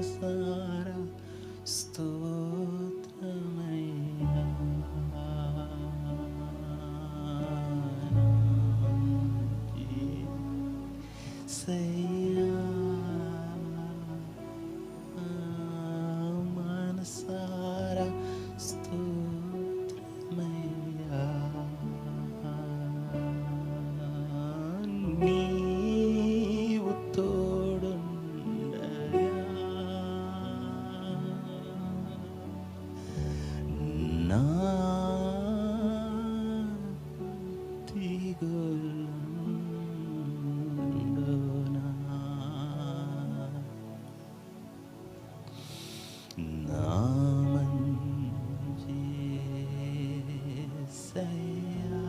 మనసారా స్తోత్రమయ్యా. యేసయ్యా మనసారా స్తోత్రమయ్యా. నీవు తోడుండగా నా దిగులుండునా. నా మంచి యేసయ్యా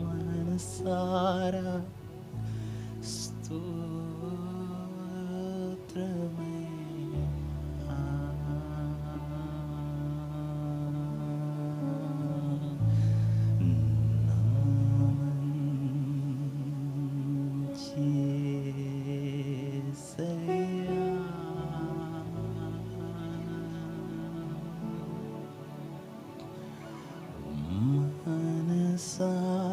మనసారా స్తోత్రమయ్యా. నా మంచి యేసయ్యా మనసారా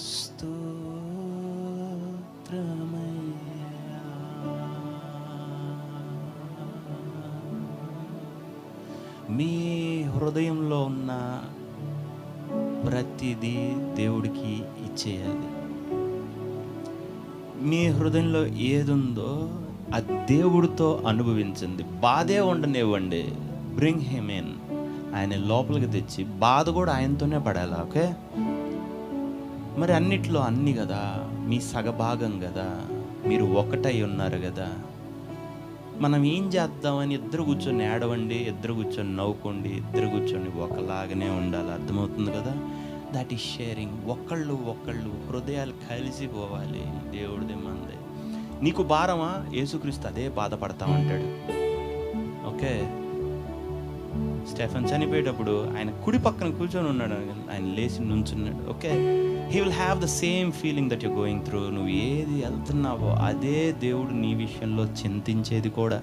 స్తోత్రమయ్యా. మీ హృదయంలో ఉన్న ప్రతిదీ దేవుడికి ఇచ్చేయాలి. మీ హృదయంలో ఏదుందో ఆ దేవుడితో అనుభవించండి. బాధే ఉండనివ్వండి, బ్రింగ్ హిమ్ ఇన్. ఆయన లోపలికి తెచ్చి బాధ కూడా ఆయనతోనే పడాలా. ఓకే, మరి అన్నిట్లో అన్ని కదా, మీ సగభాగం కదా, మీరు ఒకటై ఉన్నారు కదా. మనం ఏం చేద్దామని ఇద్దరు కూర్చొని ఏడవండి, ఇద్దరు కూర్చొని నవ్వుకోండి, ఇద్దరు కూర్చొని ఒకలాగానే ఉండాలి. అర్థమవుతుంది కదా? That is sharing. ఒకళ్ళు హృదయాలు కలిసిపోవాలి. దేవుడిది మందే. నీకు భారమా? యేసుక్రీస్తు అదే బాధపడతా ఉంటాడు. ఓకే, స్టెఫెన్ చనిపోయేటప్పుడు ఆయన కుడి పక్కన కూర్చొని ఉన్నాడు, ఆయన లేచి నుంచున్నాడు. Okay, he will have the same feeling that you going through. నువ్వు ఏది వెళ్తున్నావో అదే దేవుడు నీ విషయంలో చింతించేది కూడా.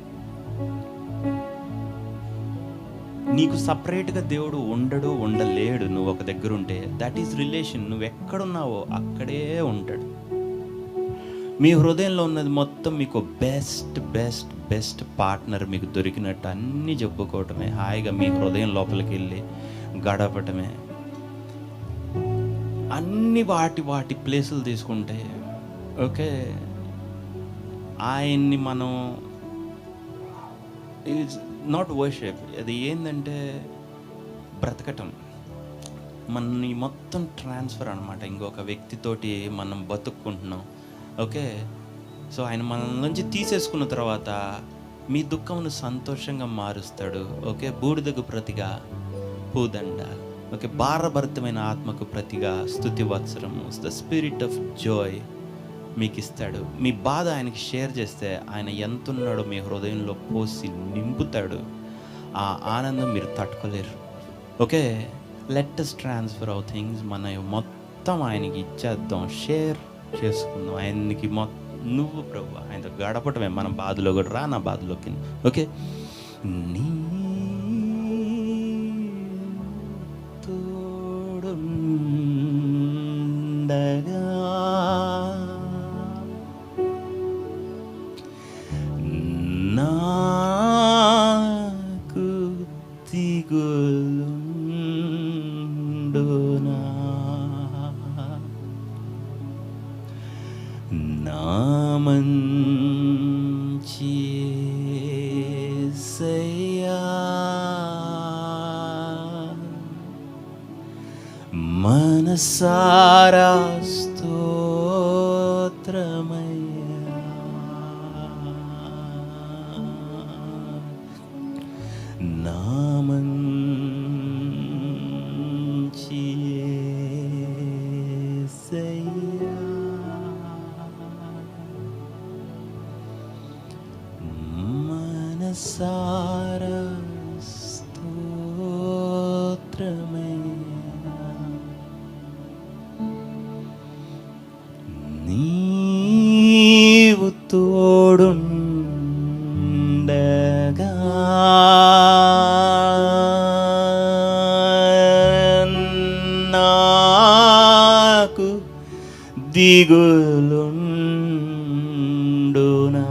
నీకు సపరేట్గా దేవుడు ఉండలేడు. నువ్వు ఒక దగ్గర ఉంటే దట్ ఈస్ రిలేషన్. నువ్వు ఎక్కడున్నావో అక్కడే ఉంటాడు. మీ హృదయంలో ఉన్నది మొత్తం మీకు బెస్ట్ బెస్ట్ బెస్ట్ పార్ట్నర్ మీకు దొరికినట్టు అన్నీ చెప్పుకోవటమే, హాయిగా మీ హృదయం లోపలికి వెళ్ళి గడపటమే. అన్ని వాటి ప్లేసులు తీసుకుంటే ఓకే, ఆయన్ని మనం ఇట్స్ నాట్ వర్షిప్. అది ఏంటంటే బ్రతకటం. మన మొత్తం ట్రాన్స్ఫర్ అనమాట. ఇంకొక వ్యక్తితోటి మనం బతుక్కుంటున్నాం. ఓకే, సో ఆయన మన నుంచి తీసేసుకున్న తర్వాత మీ దుఃఖమును సంతోషంగా మారుస్తాడు. ఓకే, బూడిదకు ప్రతిగా పూదండ. ఓకే, భారభరితమైన ఆత్మకు ప్రతిగా స్తుతి వత్సరము, ద స్పిరిట్ ఆఫ్ జాయ్ మీకు ఇస్తాడు. మీ బాధ ఆయనకి షేర్ చేస్తే ఆయన ఎంతున్నాడో మీ హృదయంలో పోసి నింపుతాడు. ఆ ఆనందం మీరు తట్టుకోలేరు. Okay, let us transfer of things. మన మొత్తం ఆయనకి ఇచ్చేద్దాం, షేర్ చేసుకుందాం. ఆయనకి నువ్వు ప్రభు ఆయనతో గడపటమే. మన బాధలో కూడా రా, నా బాధలోకి. ఓకే, నీ తోడుండగా నాకు దిగులుండునా. నా మంచి యేసయ్యా మనసారా స్తోత్రమయ్యా. నా మంచి యేసయ్యా మనసారా స్తోత్రమయ్యా. నాకు దిగులుండునా.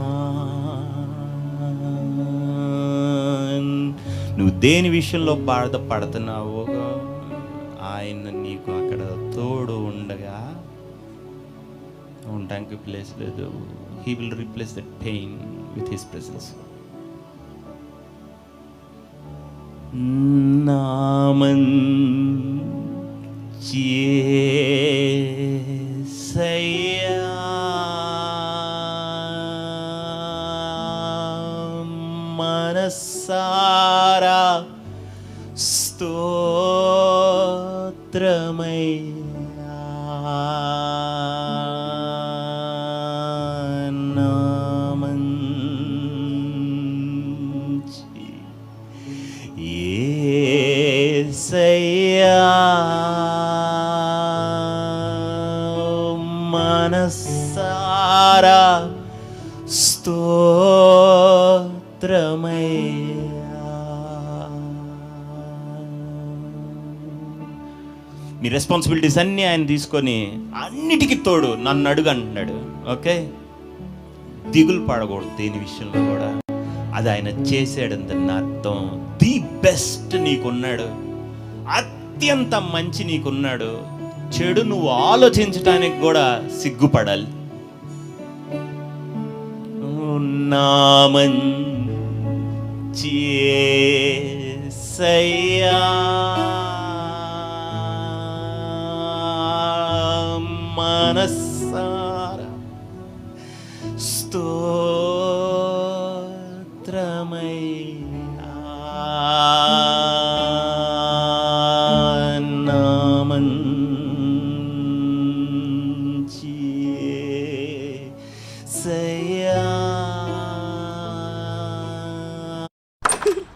నువ్వు దేని విషయంలో బాధపడుతున్నావో ఆయన నీకు అక్కడ తోడు ఉండగా ఉండడానికి ప్లేస్ లేదు. He will replace that pain with his presence. నామంచి యేసయ్యా మనసారా స్తోత్రమయ్యా. నామంచి యేసయ్యా మనసారా స్తోత్రమయ్యా. మీ రెస్పాన్సిబిలిటీస్ అన్నీ ఆయన తీసుకొని అన్నిటికీ తోడు నన్ను అడుగు అంటున్నాడు. ఓకే, దిగులు పడకూడదు దేని విషయంలో కూడా. అది ఆయన చేసాడందని అర్థం. ది బెస్ట్ నీకున్నాడు, అత్యంత మంచి నీకున్నాడు. చెడు నువ్వు ఆలోచించడానికి కూడా సిగ్గుపడాలి. నామంచి యేసయ్యా మనసారా స్తోత్రమయ్యా. నామంచి యేసయ్యా.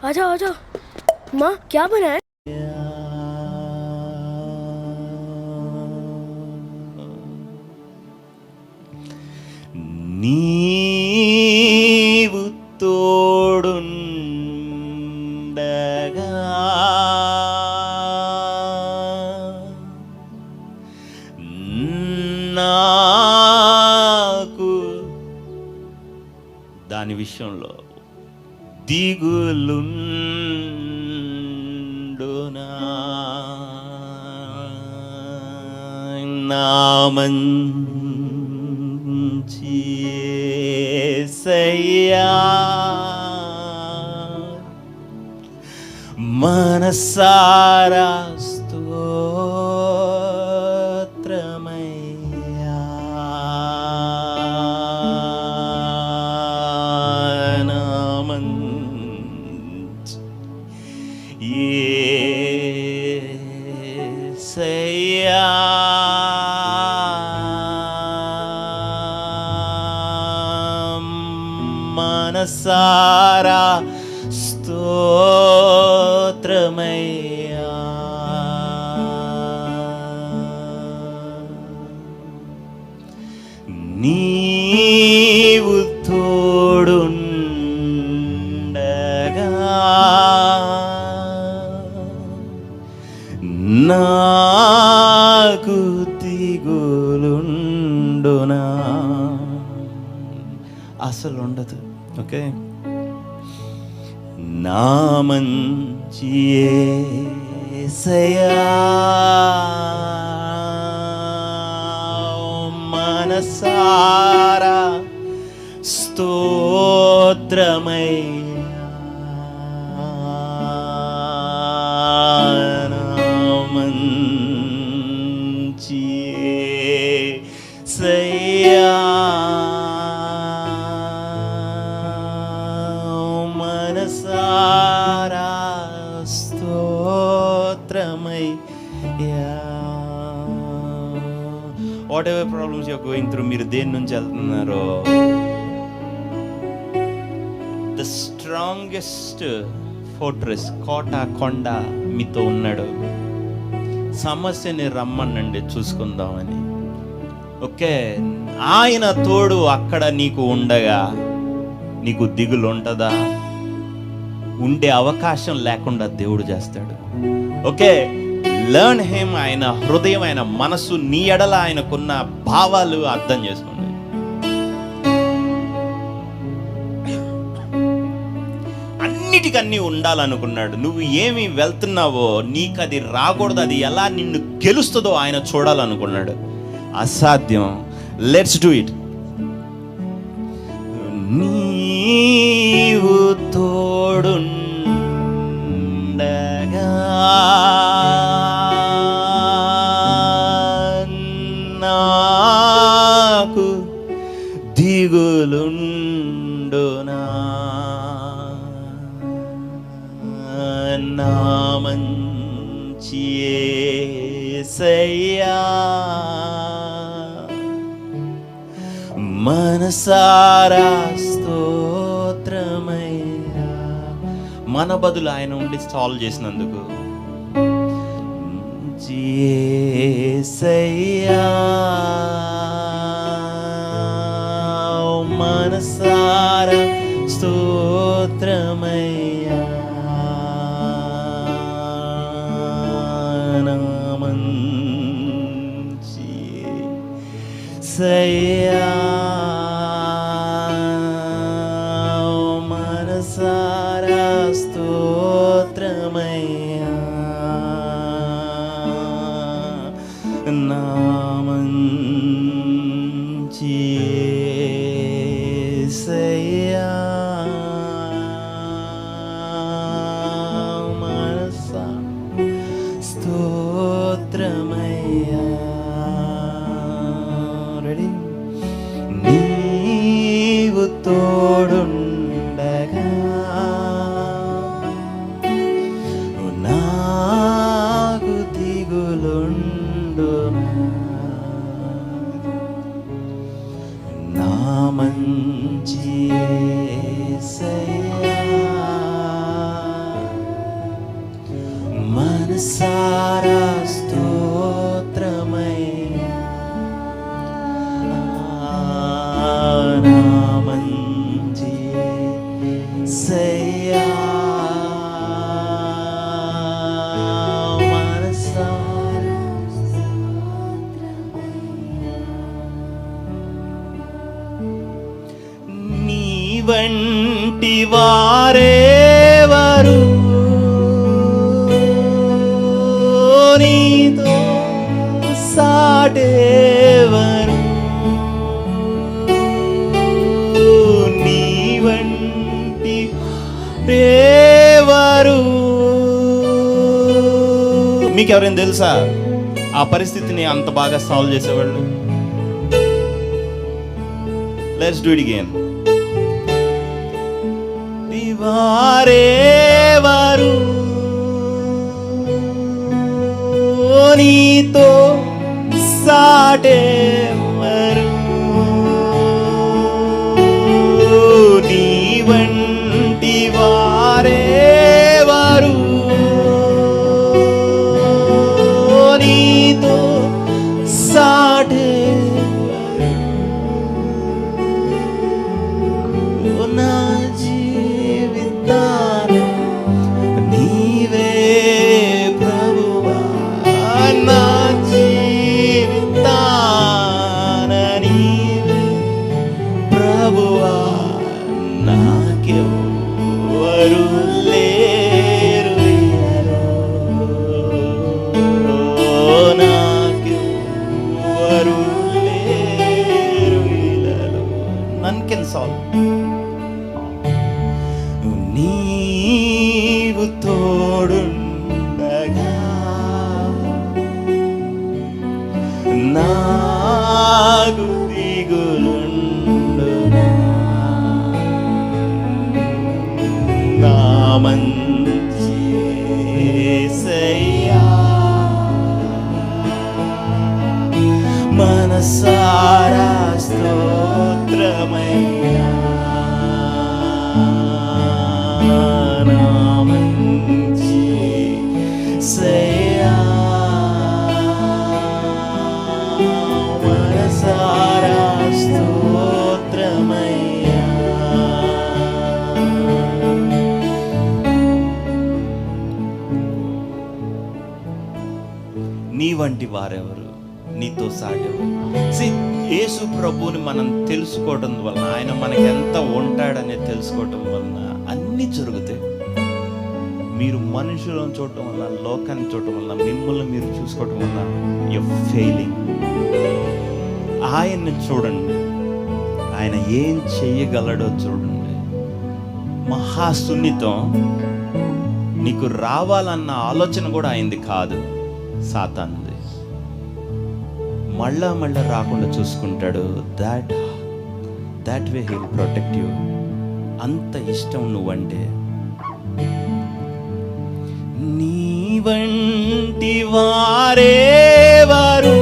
आजा आजा माँ, क्या बनाया? నీవు తోడుండగా నాకు దాని విషయంలో దిగులుండునా. నామంచి యేసయ్యా మనసారా స్తోత్రమయ్యా. నామంచి యేసయ్యా మనసారా స్తోత్రమయ్యా. నీవు తోడుండగా నాకు దిగులుండునా. అసలు ఉండదు. ఓకే, నామంచి యేసయ్యా మనసారా స్తోత్రమయ్యా. నామంచి యేసయ్యా మనసారా స్తోత్రమయ్యా. Whatever problems you are going through, మీరు దేని నుంచి వెళ్తున్నారో, ద స్ట్రాంగెస్ట్ ఫోర్ట్రెస్ కోట కొండ మీతో ఉన్నాడు. సమస్యని రమ్మనండి చూసుకుందామని. ఓకే, ఆయన తోడు అక్కడ నీకు ఉండగా నీకు దిగులు ఉంటుందా? ఉండే అవకాశం లేకుండా దేవుడు చేస్తాడు. Okay, learn him. ఆయన హృదయం, ఆయన మనసు, నీ ఎడల ఆయనకున్న భావాలు అర్థం చేసుకోండి. అన్నిటికన్నీ ఉండాలనుకున్నాడు. నువ్వు ఏమి వెళ్తున్నావో నీకు అది రాకూడదు, అది ఎలా నిన్ను గెలుస్తుందో ఆయన చూడాలనుకున్నాడు. అసాధ్యం. Let's do it. నీవు తోడుండగా నాకు దిగులుండునా, నా మంచి యేసయ్యా, మనసారా స్తోత్రమయ్యా. మన బదులు ఆయన ఉండి సాల్వ్ చేసినందుకు యేసయ్యా, మనసారా స్తోత్రమయ్యా, నా మంచి యేసయ్యా, మనసారా స్తోత్రమయ్యా, నా మంచి యేసయ్యా, మనసా స్తోత్రమయ్యా. రెడీ? నీవు తోడుండగా నాకు దిగులుండునా, నా మంచి యేసయ్యా, మనసారా స్తోత్రమయ్యా, నా మంచి యేసయ్యా, మనసారా నీ వంటి వారేవరు, నీతో సాటేవరు, నీ వంటి దేవరు. మీకు ఎవరైనా తెలుసా ఆ పరిస్థితిని అంత బాగా సాల్వ్ చేసేవాళ్ళు? Let's do it again. వారేవరు, నీతో సాటేవరు, నీ వంటి వారేవరు, నీతో సాటేవరు, నా జీవితాన నీవే ప్రభువా, నా జీవితాన నీవే ప్రభువా, నాకెవ్వరు లేరు ఇలలో, నాకెవ్వరు లేరు ఇలలో. None can solve. నీవు తోడుండగా నాకు దిగులుండునా, నా మంచి యేసయ్యా, మనసారా స్తోత్రమయ్యా, నా మంచి యేసయ్యా, మనసారా స్తోత్రమయ్యా. వంటి వారెవరు, నీతో సాగెవరు? యేసు ప్రభువుని మనం తెలుసుకోవడం వలన, ఆయన మనకి ఎంత ఉంటాడనే తెలుసుకోవటం వలన అన్నీ జరుగుతాయి. మీరు మనుషులను చూడటం వల్ల, లోకాన్ని చూడటం వల్ల, మిమ్మల్ని మీరు చూసుకోవటం వల్ల యు ఫెయిలింగ్. ఆయన్ని చూడండి, ఆయన ఏం చెయ్యగలడో చూడండి. మహాసున్నితం. నీకు రావాలన్న ఆలోచన కూడా అయింది కాదు, సాతానుది. మళ్ళా రాకుండా చూసుకుంటాడు. That way he will protect you. అంత ఇష్టం నువ్వంటే. నీ వంటి వారేవారు,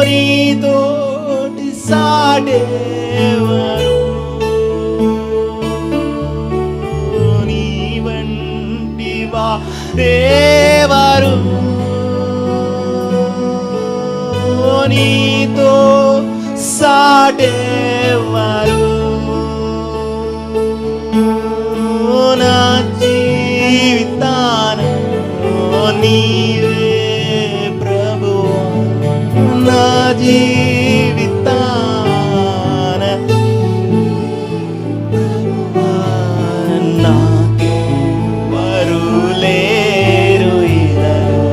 నీతోటి సాడేవారు, నీ వంటి వారేవారు, నీతో సాడేవారు. నా జీవితాన నీవే ప్రభువా, నా జీవితాన ప్రభువా. నాకెవ్వరు లేరు ఇలలో,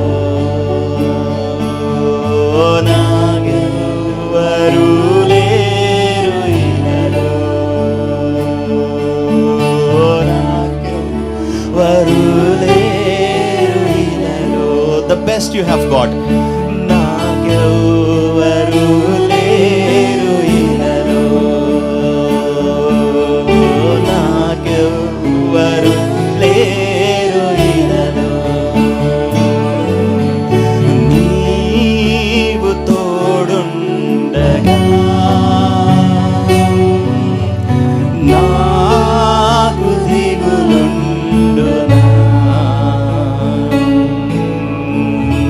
నాకెవ్వరు లేరు ఇలలో, నాకెవ్వరు లేరు ఇలలో. The best you have got. నాకెవ్వరు లేరు ఇలలో, నాకెవ్వరు లేరు ఇలలో. నీవు తోడుండగా నాకు దిగులుండునా,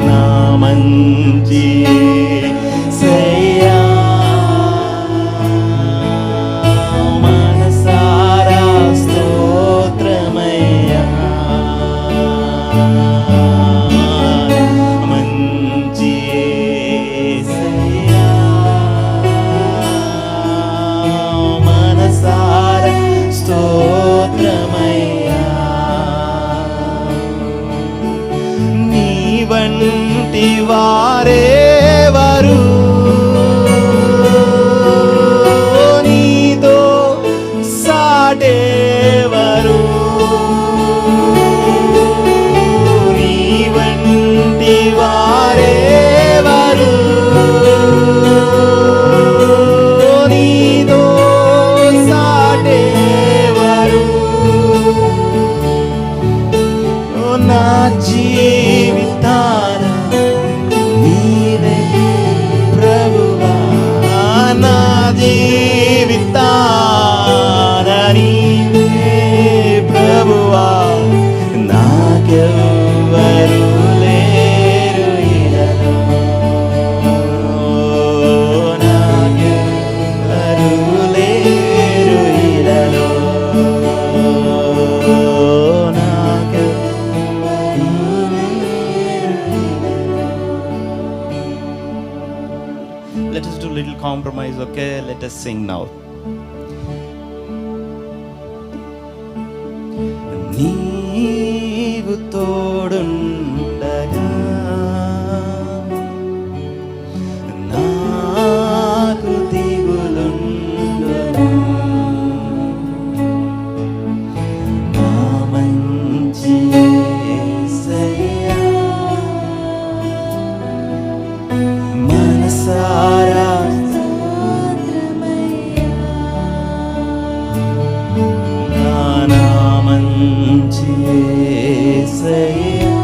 నా మంచి యేసయ్యా. మనసారా స్తోత్రమయ్యా, మంచి యేసయ్యా. మనసారా స్తోత్రమయ్యా. నీ వంటి వారేవారు, నీతో సాడేవారు, నీ వంటి వారేవారు, నీతో సాడేవారు. నా జీవితాన నీవే ప్రభువా, నా జీవితాన నీవే ప్రభువా. నాకెవ్వరు లేరు ఇలలో, నాకెవ్వరు లేరు ఇలలో, నాకెవ్వరు లేరు ఇలలో. Let us do little compromise, okay? Let us sing now. నీవు తోడుండగా నాకు దిగులుండునా, నా మంచి యేసయ్యా. మనసారా నా మంచి యేసయ్యా.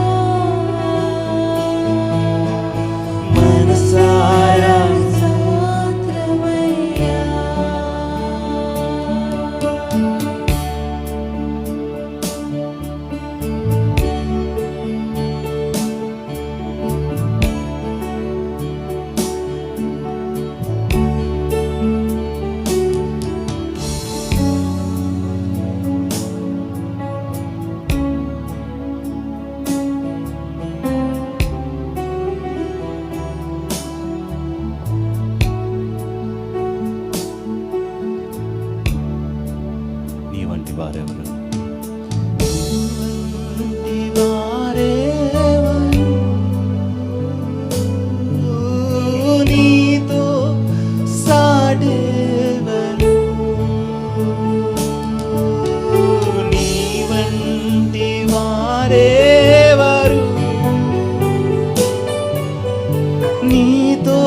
నీతో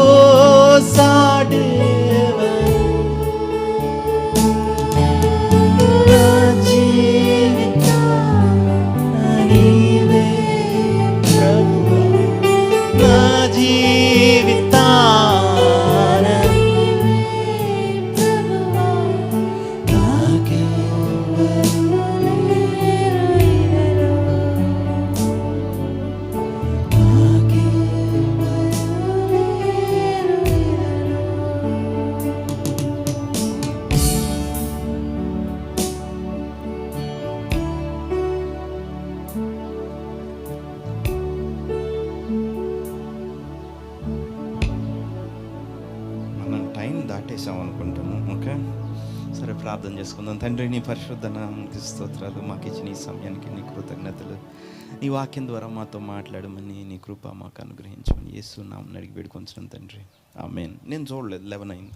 సాటెవరు? నా జీవితాన నీవే ప్రభువా, నా జీవితాన నాకెవ్వరు లేరు. మనం టైం దాటేసాం అనుకుంటాను. ఓకే, సరే ప్రార్థన చేసుకుందాం. తండ్రి, నీ పరిశుద్ధ నామమునకు స్తోత్రాలు. మాకు ఇచ్చిన ఈ సమయానికి నీ కృతజ్ఞతలు. నీ వాక్యం ద్వారా మాతో మాట్లాడమని, నీ కృప మాకు అనుగ్రహించమని యేసు నామమున అడిగి వేడుకొంచున్నాను తండ్రి. ఆమేన్. నేను చూడలేదు 11 అయింది.